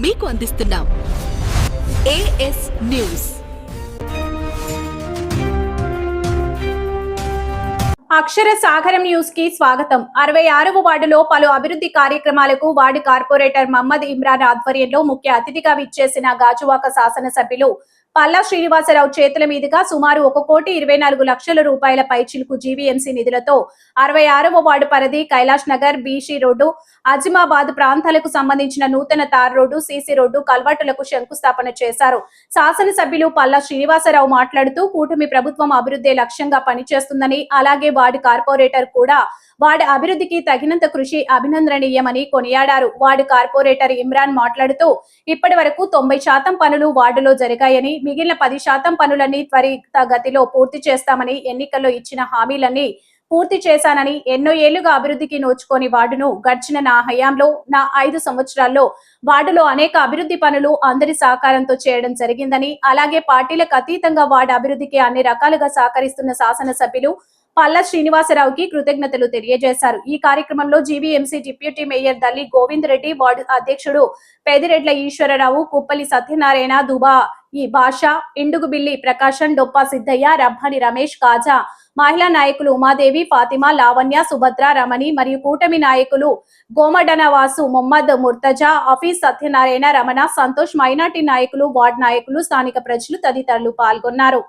మీకు అందిస్తున్నాం as news. అక్షర సాగరం న్యూస్ కి స్వాగతం. 66వ వార్డులో పలు అభివృద్ధి కార్యక్రమాలకు వార్డు కార్పొరేటర్ మహమ్మద్ ఇమ్రాన్ ఆధ్వర్యంలో ముఖ్య అతిథిగా విచ్చేసిన గాజువాక శాసనసభ్యులు పల్లా శ్రీనివాసరావు చేతుల మీదుగా సుమారు 1,24,00,000 రూపాయల పైచిలుకు జీవీఎంసీ నిధులతో 66వ వార్డు పరిధి కైలాష్ నగర్, బీసీ రోడ్డు, అజిమాబాద్ ప్రాంతాలకు సంబంధించిన నూతన తార్ రోడ్డు, సీసీ రోడ్డు, కల్వర్టులకు శంకుస్థాపన చేశారు. శాసనసభ్యులు పల్లా శ్రీనివాసరావు మాట్లాడుతూ కూటమి ప్రభుత్వం అభివృద్ధి లక్ష్యంగా పనిచేస్తుందని, అలాగే వార్డు కార్పొరేటర్ కూడా వార్డు అభివృద్ధికి తగినంత కృషి అభినందనీయమని కొనియాడారు. వార్డు కార్పొరేటర్ ఇమ్రాన్ మాట్లాడుతూ ఇప్పటి వరకు 90% పనులు వార్డులో జరిగాయని, మిగిలిన 10% పనులన్నీ త్వరితగతిలో పూర్తి చేస్తామని, ఎన్నికల్లో ఇచ్చిన హామీలన్నీ పూర్తి చేశానని, ఎన్నో ఏళ్లుగా అభివృద్ధికి నోచుకోని వార్డును గడిచిన నా హయాంలో, నా 5 సంవత్సరాల్లో వార్డులో అనేక అభివృద్ధి పనులు అందరి సహకారంతో చేయడం జరిగిందని, అలాగే పార్టీలకు అతీతంగా వార్డు అభివృద్ధికి అన్ని రకాలుగా సహకరిస్తున్న శాసనసభ్యులు పల్లా శ్రీనివాసరావుకి కృతజ్ఞతలు తెలియజేశారు. ఈ కార్యక్రమంలో GVMC deputy mayor Dalli Govind Reddy, ward అధ్యక్షుడు పెదిరెడ్ల ఈశ్వరరావు, కుప్పలి సత్యనారాయణ, దుబా ఈ భాష, ఇండుగుబిల్లి ప్రకాశం, డొప్పా సిద్ధయ్య, రబ్బాని రమేష్, కాజా మహిళా నాయకులు ఉమాదేవి, ఫాతిమా, లావణ్య, సుభద్ర, రమణి మరియు కూటమి నాయకులు గోమడనవాసు, మొహమ్మద్ ముర్తజా, హఫీజ్, సత్యనారాయణ, రమణ, సంతోష్, మైనార్టీ నాయకులు, వార్డు నాయకులు, స్థానిక ప్రజలు తదితరులు పాల్గొన్నారు.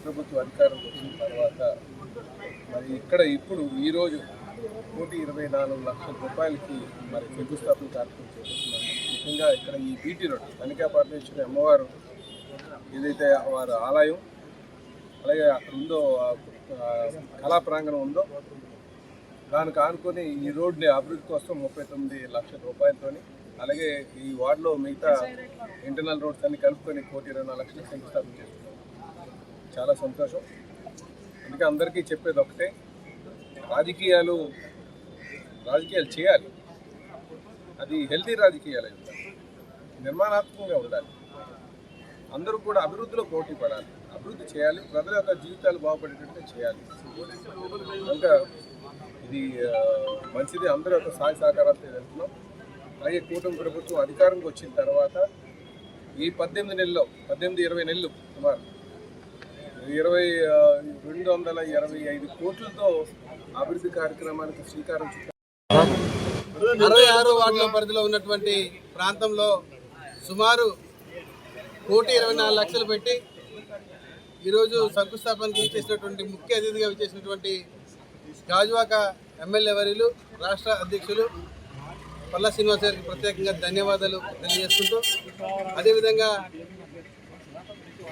ప్రభుత్వ అధికారం వచ్చిన తర్వాత మరి ఇక్కడ ఇప్పుడు ఈరోజు 1,24,00,000 రూపాయలకి మరి శంకుస్థాపన కార్యక్రమం చేస్తున్నాము. ముఖ్యంగా ఇక్కడ ఈ బీటీ రోడ్ కనికా పరమేశ్వరి అమ్మవారు ఏదైతే వారి ఆలయం, అలాగే అక్కడ ఉందో కళా ప్రాంగణం ఉందో దానికి ఆనుకొని ఈ రోడ్ని అభివృద్ధి కోసం 39 లక్షల రూపాయలతోని, అలాగే ఈ వార్డులో మిగతా ఇంటర్నల్ రోడ్స్ అన్ని కలుపుకొని 1,24,00,000 శంకుస్థాపన చేస్తున్నాం. చాలా సంతోషం. అందుకే అందరికీ చెప్పేది ఒకటే, రాజకీయాలు చేయాలి, అది హెల్తీ రాజకీయాలు అయి ఉండాలి, నిర్మాణాత్మకంగా ఉండాలి. అందరూ కూడా అభివృద్ధిలో పోటీ పడాలి, అభివృద్ధి చేయాలి, ప్రజల యొక్క జీవితాలు బాగుపడేటట్టు చేయాలి. కనుక ఇది మంచిది. అందరూ యొక్క సహాయ సహకారాలతో వెళ్తున్నాం. అలాగే కూటమి ప్రభుత్వం అధికారంకి వచ్చిన తర్వాత ఈ 18-20 నెలలు సుమారు 225 కోట్లతో అభివృద్ధి కార్యక్రమానికి శ్రీకారం చుట్టారు. 66 వార్డుల పరిధిలో ఉన్నటువంటి ప్రాంతంలో సుమారు 1,24,00,000 పెట్టి ఈరోజు శంకుస్థాపనకు విచ్చేసినటువంటి ముఖ్య అతిథిగా విచ్చేసినటువంటి గాజువాక ఎమ్మెల్యే వర్యులు, రాష్ట్ర అధ్యక్షులు పల్లా శ్రీనివాస్ గారికి ప్రత్యేకంగా ధన్యవాదాలు తెలియజేసుకుంటూ, అదేవిధంగా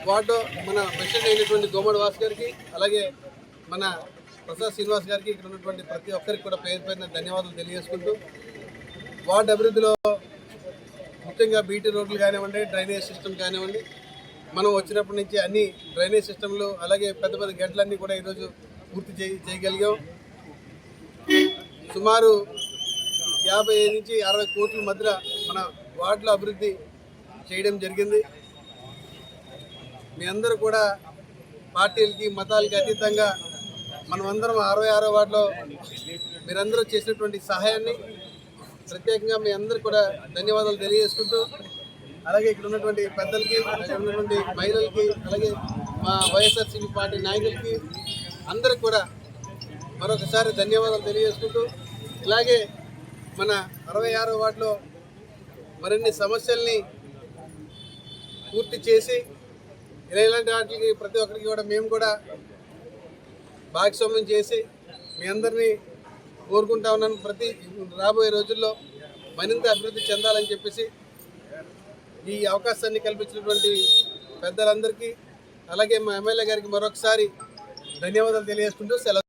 వార్డు మన ప్రెసిడెంట్ అయినటువంటి గోమడ వాస్ గారికి, అలాగే మన ప్రసాద్ శ్రీనివాస్ గారికి, ఇక్కడ ఉన్నటువంటి ప్రతి ఒక్కరికి కూడా పేరు పేరున ధన్యవాదాలు తెలియజేసుకుంటూ, వార్డు అభివృద్ధిలో ముఖ్యంగా బీటీ రోడ్లు కానివ్వండి, డ్రైనేజ్ సిస్టమ్ కానివ్వండి, మనం వచ్చినప్పటి నుంచి అన్ని డ్రైనేజ్ సిస్టంలు, అలాగే పెద్ద పెద్ద గడ్డలన్నీ కూడా ఈరోజు పూర్తి చేయగలిగాం. సుమారు 50 నుంచి 60 కోట్ల మధ్య మన వార్డులో అభివృద్ధి చేయడం జరిగింది. మీ అందరూ కూడా పార్టీలకి మతాలకి అతీతంగా మనమందరం 66వ వార్డులో మీరందరూ చేసినటువంటి సహాయాన్ని ప్రత్యేకంగా మీ అందరూ కూడా ధన్యవాదాలు తెలియజేసుకుంటూ, అలాగే ఇక్కడ ఉన్నటువంటి పెద్దలకి, ఇక్కడ ఉన్నటువంటి మహిళలకి, అలాగే మా వైఎస్ఆర్సీపీ పార్టీ నాయకులకి అందరికి కూడా మరొకసారి ధన్యవాదాలు తెలియజేసుకుంటూ, ఇలాగే మన 66వ వార్డులో మరిన్ని సమస్యల్ని పూర్తి చేసి ఇలాంటి వాటికి ప్రతి ఒక్కరికి కూడా మేము కూడా భాగస్వామ్యం చేసి మీ అందరినీ కోరుకుంటా ఉన్నాను. రాబోయే రోజుల్లో మరింత అభివృద్ధి చెందాలని చెప్పేసి ఈ అవకాశాన్ని కల్పించినటువంటి పెద్దలందరికీ అలాగే మా ఎమ్మెల్యే గారికి మరొకసారి ధన్యవాదాలు తెలియజేసుకుంటూ సెలవు.